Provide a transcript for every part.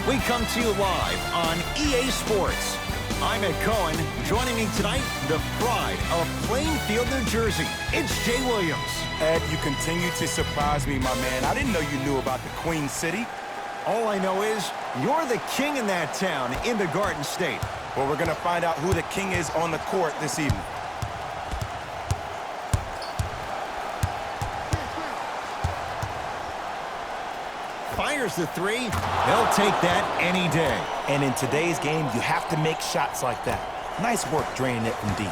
We come to you live on EA Sports. I'm Ed Cohen. Joining me tonight, the pride of Plainfield, New Jersey. It's Jay Williams. Ed, you continue to surprise me, my man. I didn't know you knew about the Queen City. All I know is you're the king in that town, in the Garden State. Well, we're going to find out who the king is on the court this evening. Fires the three. He'll take that any day. And in today's game, you have to make shots like that. Nice work draining it from deep.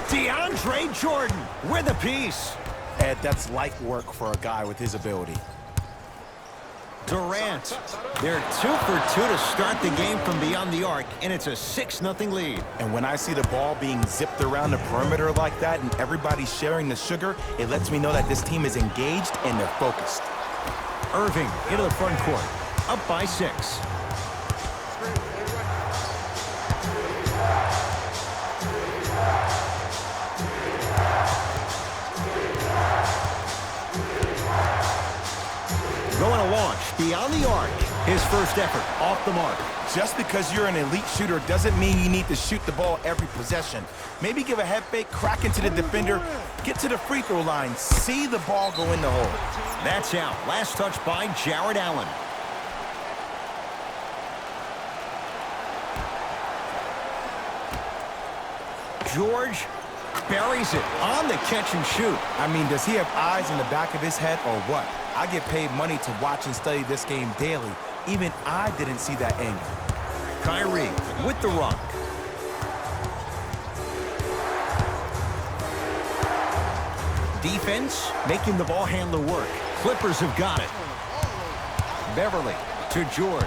DeAndre Jordan with a piece. Ed, that's light work for a guy with his ability. Durant. They're 2 for 2 to start the game from beyond the arc, and it's a 6-0 lead. And when I see the ball being zipped around the perimeter like that and everybody sharing the sugar, it lets me know that this team is engaged and they're focused. Irving into the front court, up by 6. Going to launch beyond the arc. His first effort off the mark. Just because you're an elite shooter doesn't mean you need to shoot the ball every possession. Maybe give a head fake, crack into the defender, get to the free throw line, see the ball go in the hole. That's out. Last touch by Jared Allen. George buries it on the catch and shoot. I mean, does he have eyes in the back of his head or what? I get paid money to watch and study this game daily. Even I didn't see that angle. Kyrie with the rock. Defense making the ball handler work. Clippers have got it. Beverly to George.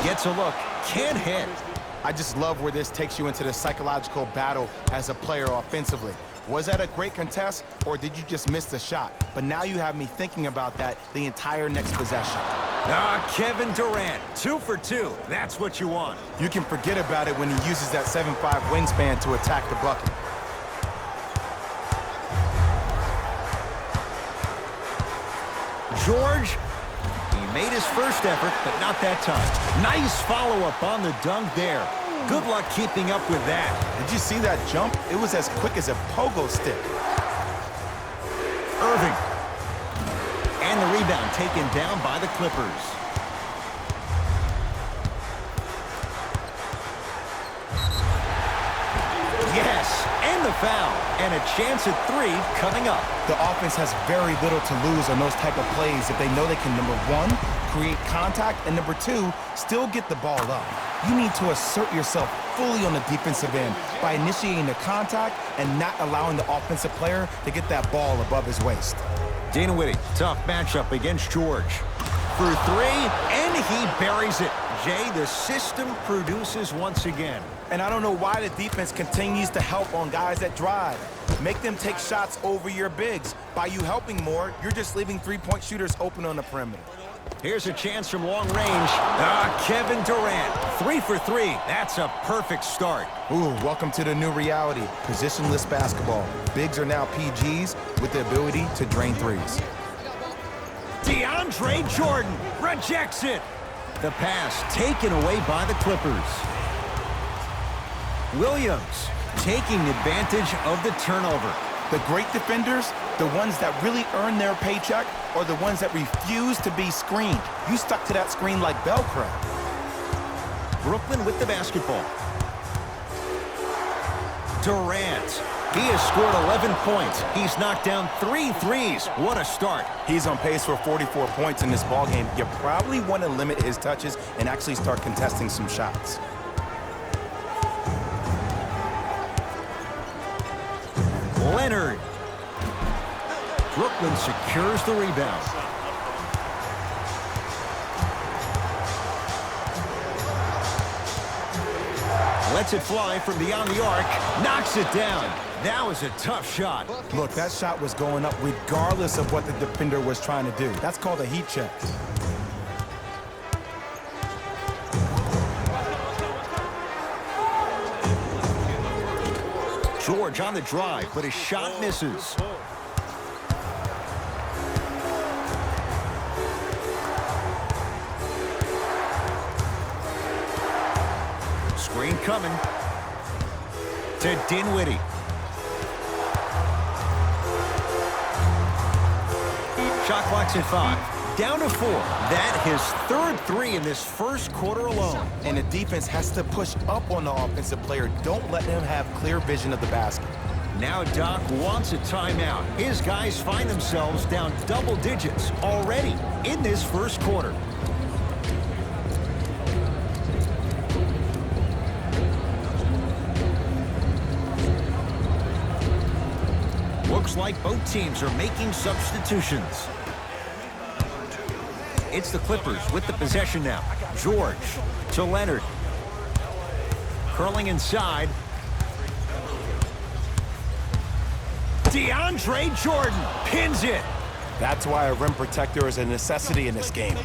Gets a look. Can't hit. I just love where this takes you into the psychological battle as a player offensively. Was that a great contest, or did you just miss the shot? But now you have me thinking about that the entire next possession. Kevin Durant, 2 for 2. That's what you want. You can forget about it when he uses that 7'5" wingspan to attack the bucket. George, he made his first effort, but not that time. Nice follow-up on the dunk there. Good luck keeping up with that. Did you see that jump? It was as quick as a pogo stick. Irving. And the rebound taken down by the Clippers. Yes, and the foul. And a chance at 3 coming up. The offense has very little to lose on those type of plays if they know they can, number 1, create contact, and number 2, still get the ball up. You need to assert yourself fully on the defensive end by initiating the contact and not allowing the offensive player to get that ball above his waist. Dinwiddie, tough matchup against George. For 3, and he buries it. Jay, the system produces once again. And I don't know why the defense continues to help on guys that drive. Make them take shots over your bigs. By you helping more, you're just leaving three-point shooters open on the perimeter. Here's a chance from long range. Kevin Durant, 3 for 3. That's a perfect start. Ooh, welcome to the new reality. Positionless basketball. Bigs are now PGs with the ability to drain threes. DeAndre Jordan rejects it. The pass taken away by the Clippers. Williams taking advantage of the turnover. The great defenders, the ones that really earn their paycheck, are the ones that refuse to be screened. You stuck to that screen like Velcro. Brooklyn with the basketball. Durant. He has scored 11 points. He's knocked down 3 threes. What a start. He's on pace for 44 points in this ballgame. You probably want to limit his touches and actually start contesting some shots. Leonard. Brooklyn secures the rebound. Lets it fly from beyond the arc. Knocks it down. That was a tough shot. Look, that shot was going up regardless of what the defender was trying to do. That's called a heat check. George on the drive, but his shot misses. Screen coming to Dinwiddie. Shot clock's at 5. Down to 4. That his third 3 in this first quarter alone. And the defense has to push up on the offensive player. Don't let him have clear vision of the basket. Now Doc wants a timeout. His guys find themselves down double digits already in this first quarter. Looks like both teams are making substitutions. It's the Clippers with the possession now. George to Leonard. Curling inside. DeAndre Jordan pins it. That's why a rim protector is a necessity in this game.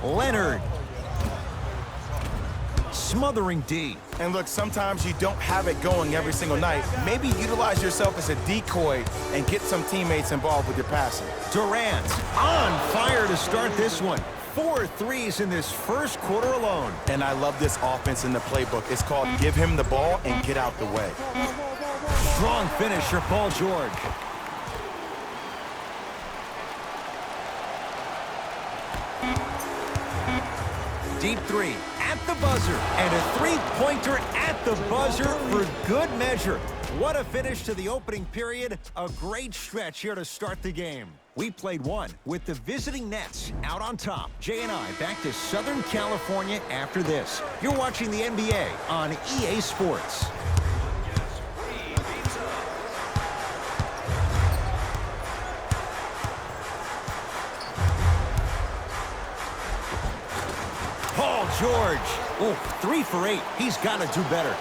Leonard. Smothering D. And look, sometimes you don't have it going every single night. Maybe utilize yourself as a decoy and get some teammates involved with your passing. Durant on fire to start this one. 4 threes in this first quarter alone. And I love this offense in the playbook. It's called give him the ball and get out the way. Strong finish for Paul George. Deep 3 at the buzzer, and a 3-pointer at the buzzer for good measure. What a finish to the opening period. A great stretch here to start the game. We played one with the visiting Nets out on top. Jay and I back to Southern California after this. You're watching the NBA on EA Sports. Paul George. Oh, 3 for 8. He's got to do better.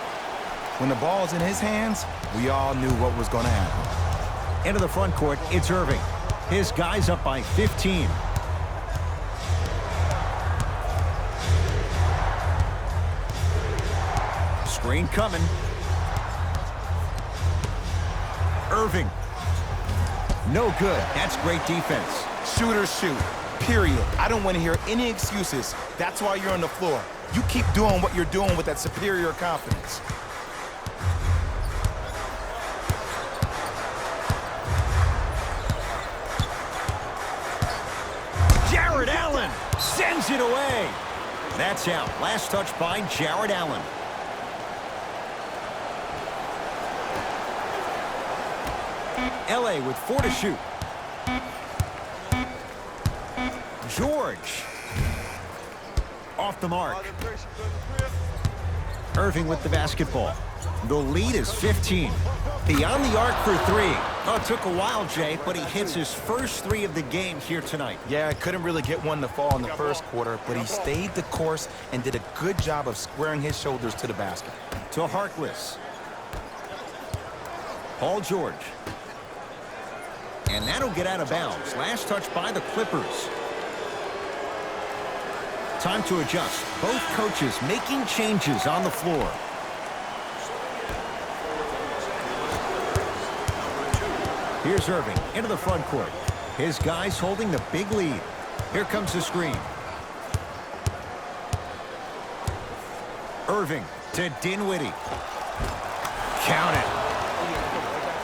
When the ball's in his hands, we all knew what was going to happen. Into the front court, it's Irving. His guys up by 15. Screen coming. Irving. No good. That's great defense. Shooters shoot. Period. I don't want to hear any excuses. That's why you're on the floor. You keep doing what you're doing with that superior confidence. Jared Allen sends it away. That's out. Last touch by Jared Allen. LA with 4 to shoot. George. Off the mark. Irving with the basketball. The lead is 15. Beyond the arc for 3. Oh, it took a while, Jay, but he hits his first 3 of the game here tonight. Yeah, I couldn't really get one to fall in the first quarter, but he stayed the course and did a good job of squaring his shoulders to the basket. To Harkless. Paul George. And that'll get out of bounds. Last touch by the Clippers. Time to adjust. Both coaches making changes on the floor. Here's Irving into the front court. His guys holding the big lead. Here comes the screen. Irving to Dinwiddie. Count it.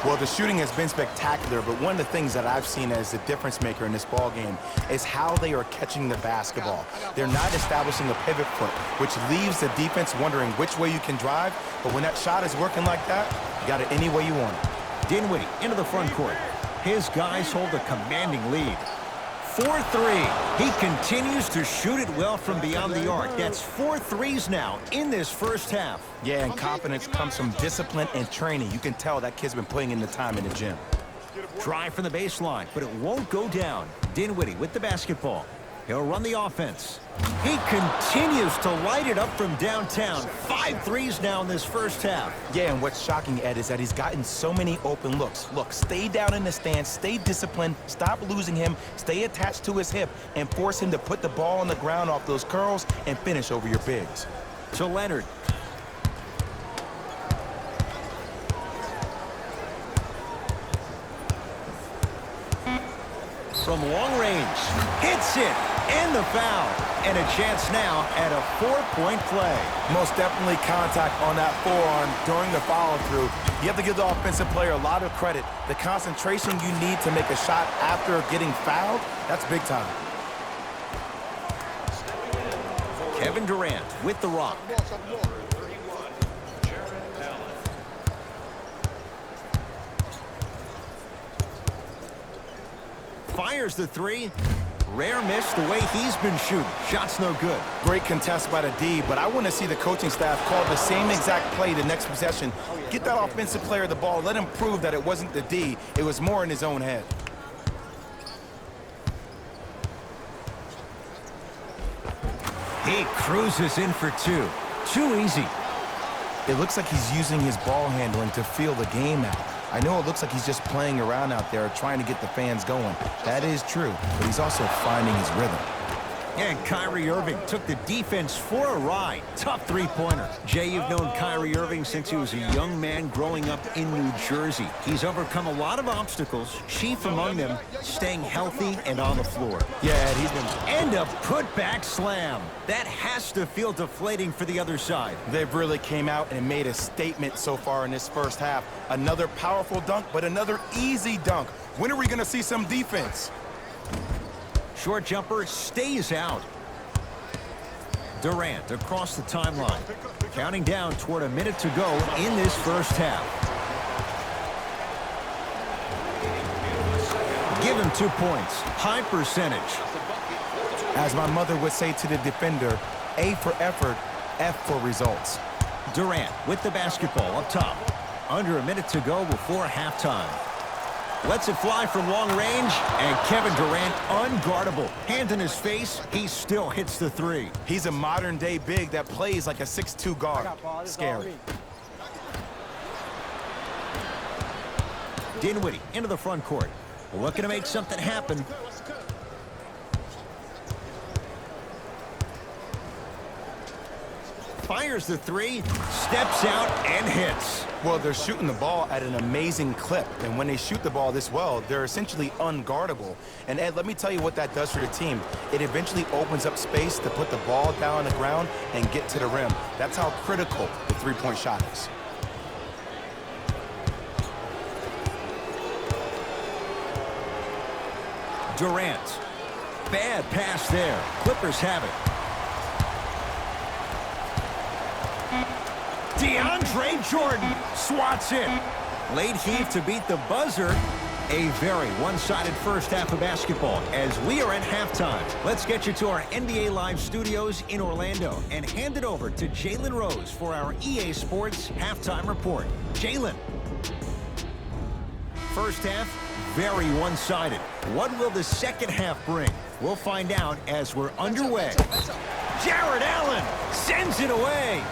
Well, the shooting has been spectacular, but one of the things that I've seen as the difference maker in this ball game is how they are catching the basketball. They're not establishing a pivot foot, which leaves the defense wondering which way you can drive, but when that shot is working like that, you got it any way you want it. Dinwiddie into the front court. His guys hold a commanding lead. 4-3. He continues to shoot it well from beyond the arc. That's 4 threes now in this first half. Yeah, and confidence comes from discipline and training. You can tell that kid's been putting in the time in the gym. Drive from the baseline, but it won't go down. Dinwiddie with the basketball. He'll run the offense. He continues to light it up from downtown. 5 threes now in this first half. Yeah, and what's shocking, Ed, is that he's gotten so many open looks. Look, stay down in the stance, stay disciplined, stop losing him, stay attached to his hip, and force him to put the ball on the ground off those curls and finish over your bigs. To Leonard. from long range. Hits it. And the foul. And a chance now at a 4-point play. Most definitely contact on that forearm during the follow-through. You have to give the offensive player a lot of credit. The concentration you need to make a shot after getting fouled, that's big time. Kevin Durant with the rock. Fires the three. Rare miss the way he's been shooting. Shot's no good. Great contest by the D, but I want to see the coaching staff call the same exact play the next possession. Get that offensive player the ball. Let him prove that it wasn't the D. It was more in his own head. He cruises in for two. Too easy. It looks like he's using his ball handling to feel the game out. I know it looks like he's just playing around out there trying to get the fans going. That is true, but he's also finding his rhythm. And Kyrie Irving took the defense for a ride. Tough three-pointer. Jay, you've known Kyrie Irving since he was a young man growing up in New Jersey. He's overcome a lot of obstacles, chief among them staying healthy and on the floor. Yeah, he's been... And a put-back slam. That has to feel deflating for the other side. They've really came out and made a statement so far in this first half. Another powerful dunk, but another easy dunk. When are we going to see some defense? Short jumper stays out. Durant across the timeline. Counting down toward a minute to go in this first half. Give him 2 points. High percentage. As my mother would say to the defender, A for effort, F for results. Durant with the basketball up top. Under a minute to go before halftime. Lets it fly from long range, and Kevin Durant unguardable. Hand in his face, he still hits the three. He's a modern-day big that plays like a 6'2" guard. Scary. Dinwiddie into the front court. Looking to make something happen. Fires the three, steps out, and hits. Well, they're shooting the ball at an amazing clip, and when they shoot the ball this well, they're essentially unguardable. And Ed, let me tell you what that does for the team. It eventually opens up space to put the ball down on the ground and get to the rim. That's how critical the three-point shot is. Durant. Bad pass there. Clippers have it. DeAndre Jordan swats it. Late heave to beat the buzzer. A very one-sided first half of basketball as we are at halftime. Let's get you to our NBA Live studios in Orlando and hand it over to Jalen Rose for our EA Sports halftime report. Jalen. First half, very one-sided. What will the second half bring? We'll find out as we're underway. Jared Allen sends it away.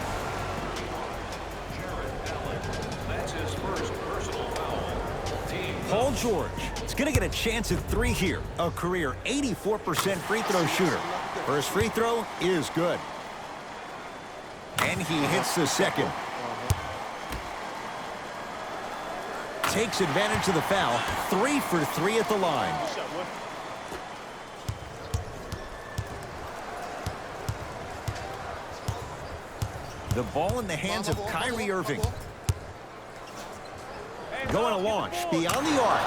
Paul George is going to get a chance at three here. A career 84% free throw shooter. First free throw is good. And he hits the second. Takes advantage of the foul. 3 for 3 at the line. The ball in the hands of Kyrie Irving. Going to launch beyond the arc.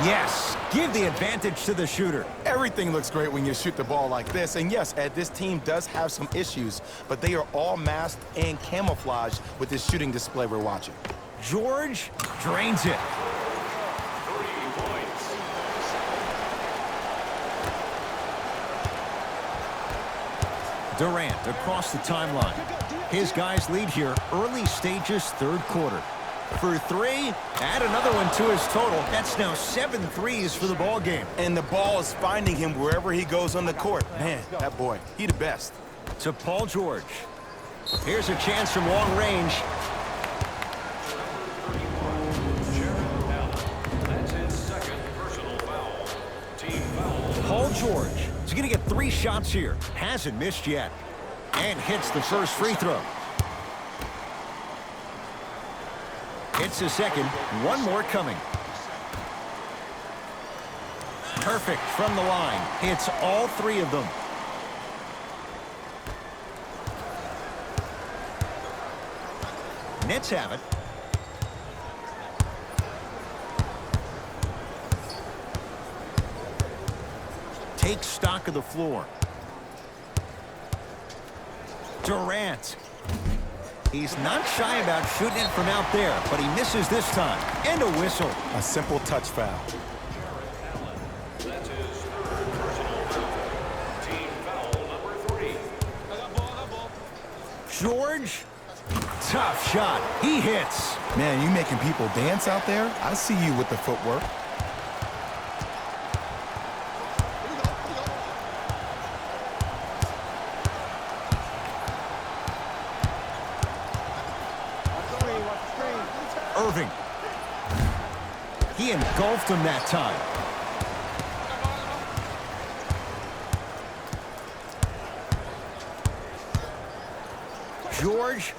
Yes, give the advantage to the shooter. Everything looks great when you shoot the ball like this. And yes, Ed, this team does have some issues, but they are all masked and camouflaged with this shooting display we're watching. George drains it. Durant across the timeline. His guys lead here early stages third quarter. For three, add another one to his total. That's now 7 threes for the ball game. And the ball is finding him wherever he goes on the court. Man, that boy, he the best. To Paul George. Here's a chance from long range. Paul George is going to get 3 shots here. Hasn't missed yet. And hits the first free throw. Hits the second. One more coming. Perfect from the line. Hits all three of them. Nets have it. Take stock of the floor. Durant. He's not shy about shooting it from out there, but he misses this time. And a whistle. A simple touch foul. That's his third personal foul. Team foul number 3. George. Tough shot. He hits. Man, you making people dance out there? I see you with the footwork. Irving. He engulfed him that time. George.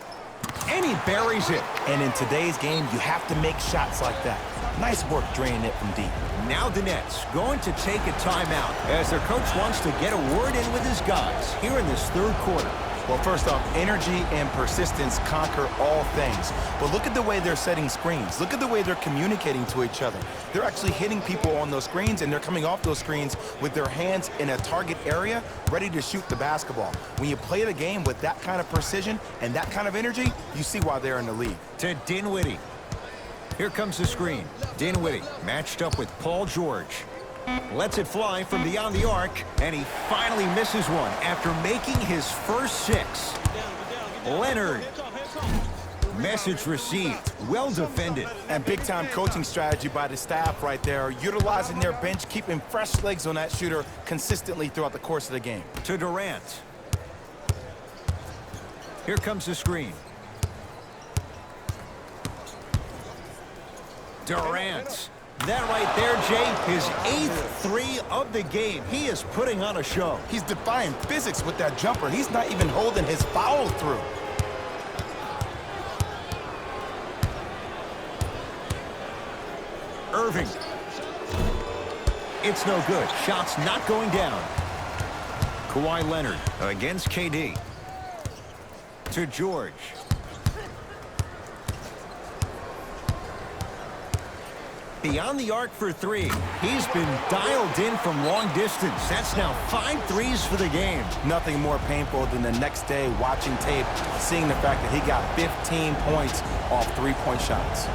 And he buries it. And in today's game, you have to make shots like that. Nice work draining it from deep. Now the Nets going to take a timeout as their coach wants to get a word in with his guys here in this third quarter. Well, first off, energy and persistence conquer all things. But look at the way they're setting screens. Look at the way they're communicating to each other. They're actually hitting people on those screens, and they're coming off those screens with their hands in a target area, ready to shoot the basketball. When you play the game with that kind of precision and that kind of energy, you see why they're in the league. To Dinwiddie. Here comes the screen. Dinwiddie matched up with Paul George. Lets it fly from beyond the arc, and he finally misses one after making his first 6. Leonard. Message received. Well defended. And big-time coaching strategy by the staff right there, utilizing their bench, keeping fresh legs on that shooter consistently throughout the course of the game. To Durant. Here comes the screen. Durant. That right there, Jay, his 8th 3 of the game. He is putting on a show. He's defying physics with that jumper. He's not even holding his foul through. Irving. It's no good. Shots not going down. Kawhi Leonard against KD. To George. Beyond the arc for 3. He's been dialed in from long distance. That's now 5 threes for the game. Nothing more painful than the next day watching tape, seeing the fact that he got 15 points off 3-point shots.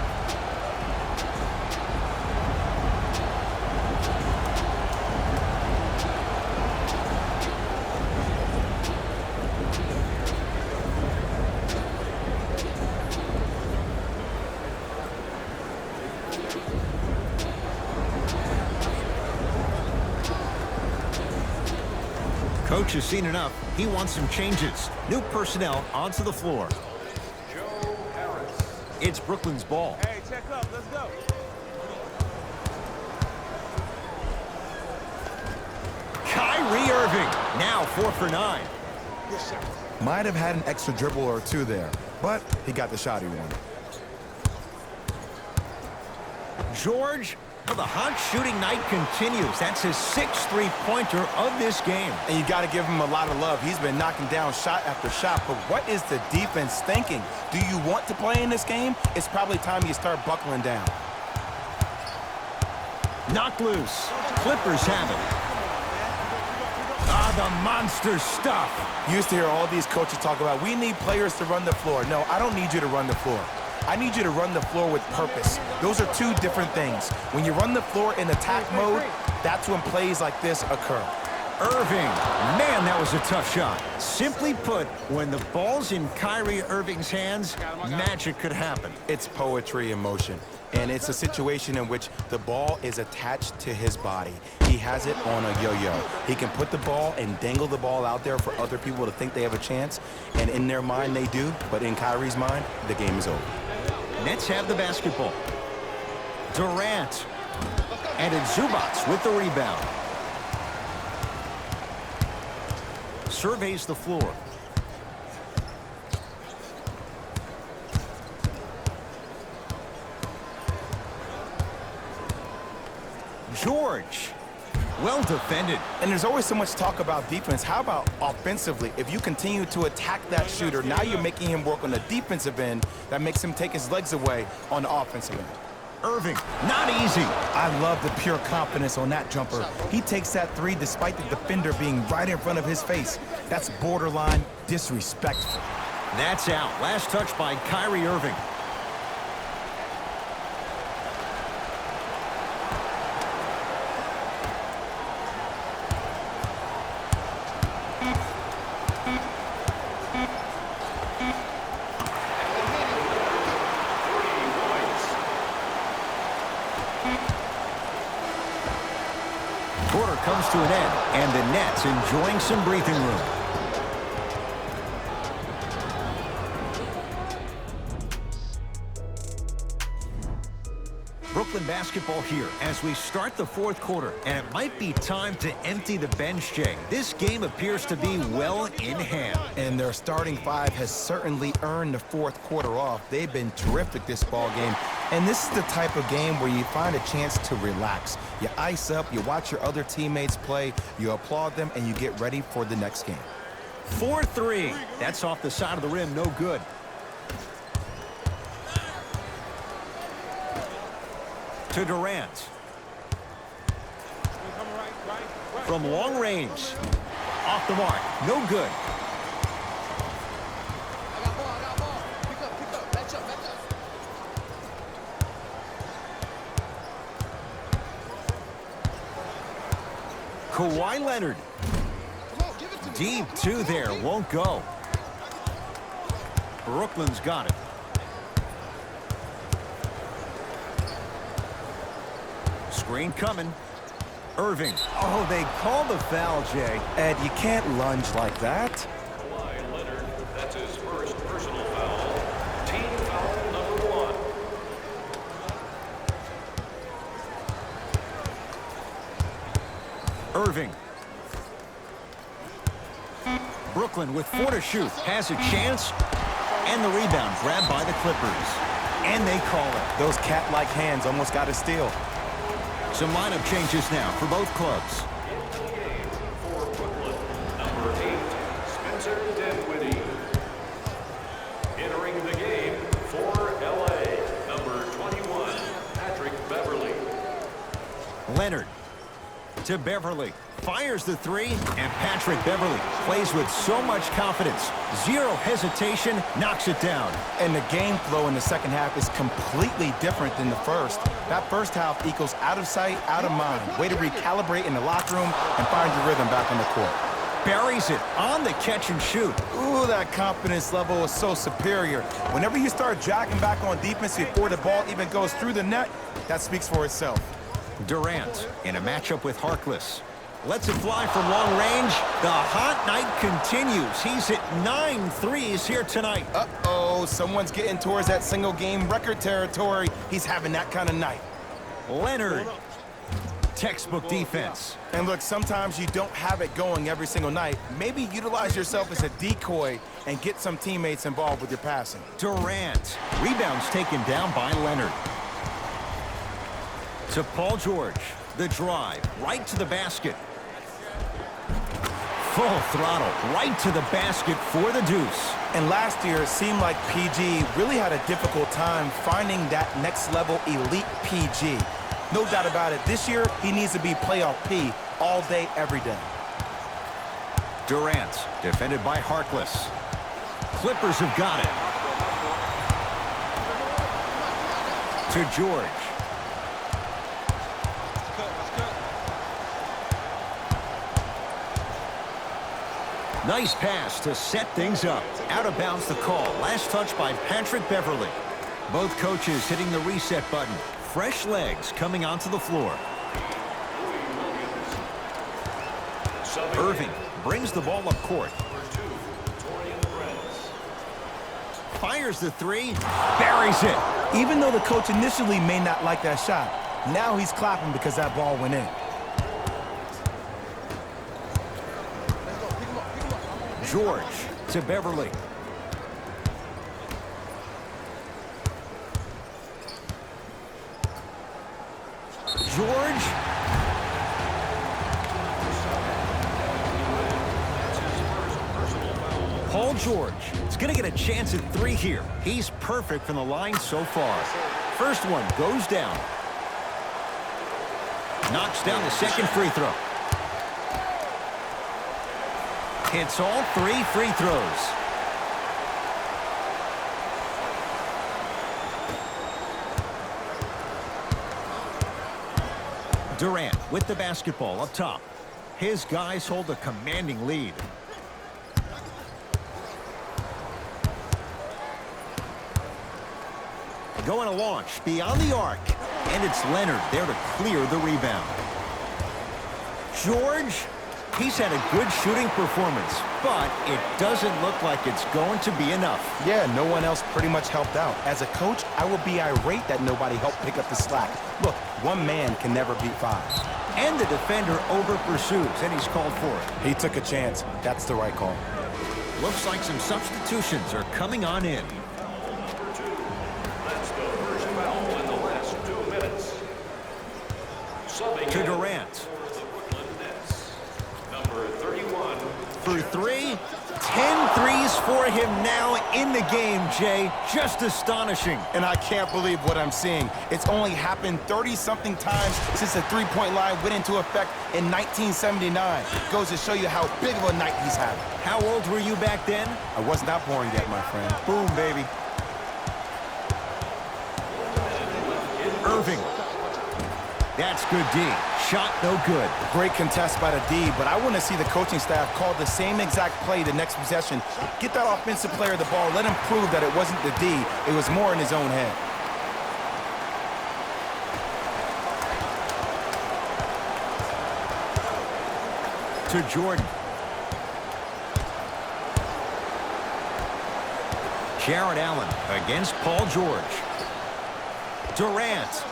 Coach has seen enough. He wants some changes. New personnel onto the floor. Joe Harris. It's Brooklyn's ball. Hey, check up. Let's go. Kyrie Irving, now 4 for 9. Might have had an extra dribble or 2 there, but he got the shot he wanted. George, well, the hot shooting night continues. That's his 6th three-pointer of this game. And you got to give him a lot of love. He's been knocking down shot after shot, but what is the defense thinking? Do you want to play in this game? It's probably time you start buckling down. Knocked loose. Clippers have it. Ah, the monster stuff. You used to hear all these coaches talk about, we need players to run the floor. No, I don't need you to run the floor. I need you to run the floor with purpose. Those are 2 different things. When you run the floor in attack mode, that's when plays like this occur. Irving. Man, that was a tough shot. Simply put, when the ball's in Kyrie Irving's hands, magic could happen. It's poetry in motion. And it's a situation in which the ball is attached to his body. He has it on a yo-yo. He can put the ball and dangle the ball out there for other people to think they have a chance. And in their mind, they do. But in Kyrie's mind, the game is over. Nets have the basketball. Durant. And it's Zubac with the rebound. Surveys the floor. George. Well defended. And there's always so much talk about defense. How about offensively? If you continue to attack that shooter, now you're making him work on the defensive end. That makes him take his legs away on the offensive end. Irving, not easy. I love the pure confidence on that jumper. He takes that three despite the defender being right in front of his face. That's borderline disrespectful. That's out. Last touch by Kyrie Irving. Quarter comes to an end, and the Nets enjoying some breathing room. Brooklyn basketball here as we start the fourth quarter, and it might be time to empty the bench, Jay. This game appears to be well in hand. And their starting five has certainly earned the fourth quarter off. They've been terrific this ball game. And this is the type of game where you find a chance to relax. You ice up, you watch your other teammates play, you applaud them, and you get ready for the next game. 4-3. That's off the side of the rim, no good. To Durant. From long range. Off the mark. No good. Kawhi Leonard. Deep two there. Won't go. Brooklyn's got it. Screen coming. Irving. Oh, they called the foul, Jay. Ed, you can't lunge like that. Kawhi Leonard, that's his first personal foul. Team foul number 1. Irving. Brooklyn with 4 to shoot. Has a chance. And the rebound grabbed by the Clippers. And they call it. Those cat-like hands almost got a steal. Some lineup changes now for both clubs. Into the game for Brooklyn, number 8, Spencer Dinwiddie. Entering the game for LA, number 21, Patrick Beverly. Leonard to Beverly. Fires the three, and Patrick Beverly plays with so much confidence. Zero hesitation, knocks it down. And the game flow in the second half is completely different than the first. That first half equals out of sight, out of mind. Way to recalibrate in the locker room and find your rhythm back on the court. Buries it on the catch and shoot. Ooh, that confidence level is so superior. Whenever you start jogging back on defense before the ball even goes through the net, that speaks for itself. Durant in a matchup with Harkless. Lets it fly from long range. The hot night continues. He's hit 9 threes here tonight. Uh-oh, someone's getting towards that single-game record territory. He's having that kind of night. Leonard. Textbook defense. And look, sometimes you don't have it going every single night. Maybe utilize yourself as a decoy and get some teammates involved with your passing. Durant. Rebounds taken down by Leonard. To Paul George. The drive. Right to the basket. Full throttle. Right to the basket for the deuce. And last year, it seemed like PG really had a difficult time finding that next-level elite PG. No doubt about it, this year, he needs to be playoff P all day, every day. Durant, defended by Harkless. Clippers have got it. To George. Nice pass to set things up. Out of bounds the call. Last touch by Patrick Beverly. Both coaches hitting the reset button. Fresh legs coming onto the floor. Irving brings the ball up court. Fires the three. Buries it. Even though the coach initially may not like that shot, now he's clapping because that ball went in. George to Beverly. George. George is going to get a chance at 3 here. He's perfect from the line so far. First one goes down. Knocks down the second free throw. Hits all 3 free throws. Durant with the basketball up top. His guys hold a commanding lead. Going to launch beyond the arc. And it's Leonard there to clear the rebound. George, he's had a good shooting performance, but it doesn't look like it's going to be enough. Yeah, no one else pretty much helped out. As a coach, I would be irate that nobody helped pick up the slack. Look, one man can never beat 5. And the defender over pursues, and he's called for it. He took a chance. That's the right call. Looks like some substitutions are coming on in. That's the first foul in the last 2 minutes. Subbing To in Durant. for the Brooklyn Nets, number 31. For 3, 10 threes for him now in the game, Jay. Just astonishing. And I can't believe what I'm seeing. It's only happened 30-something times since the three-point line went into effect in 1979. Goes to show you how big of a night he's having. How old were you back then? I was not born yet, my friend. Boom, baby. Irving. That's good D. Shot no good. Great contest by the D, but I want to see the coaching staff call the same exact play the next possession. Get that offensive player the ball. Let him prove that it wasn't the D. It was more in his own head. To Jordan. Jared Allen against Paul George. Durant.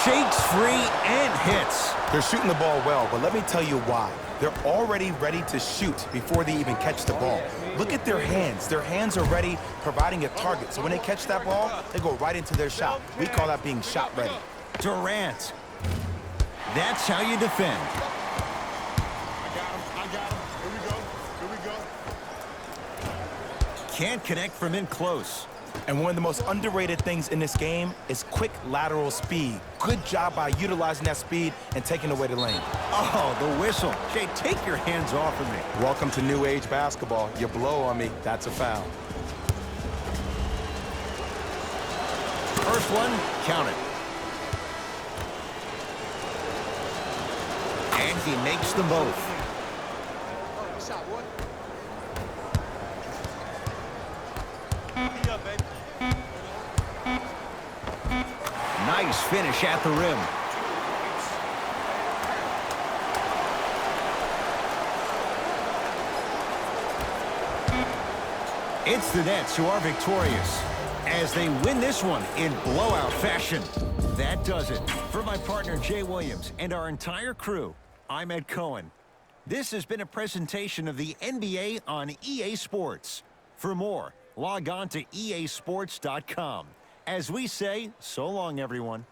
Shakes free and hits. They're shooting the ball well, but let me tell you why. They're already ready to shoot before they even catch the ball. Look at their hands. Their hands are ready, providing a target. So when they catch that ball, they go right into their shot. We call that being shot ready. Durant. That's how you defend. I got him. Here we go. Can't connect from in close. And one of the most underrated things in this game is quick lateral speed. Good job by utilizing that speed and taking away the lane. Oh, the whistle. Jay, take your hands off of me. Welcome to new age basketball. You blow on me, that's a foul. First one, count it. And he makes them both. Nice finish at the rim. It's the Nets who are victorious as they win this one in blowout fashion. That does it. For my partner, Jay Williams, and our entire crew, I'm Ed Cohen. This has been a presentation of the NBA on EA Sports. For more, log on to easports.com. As we say, so long, everyone.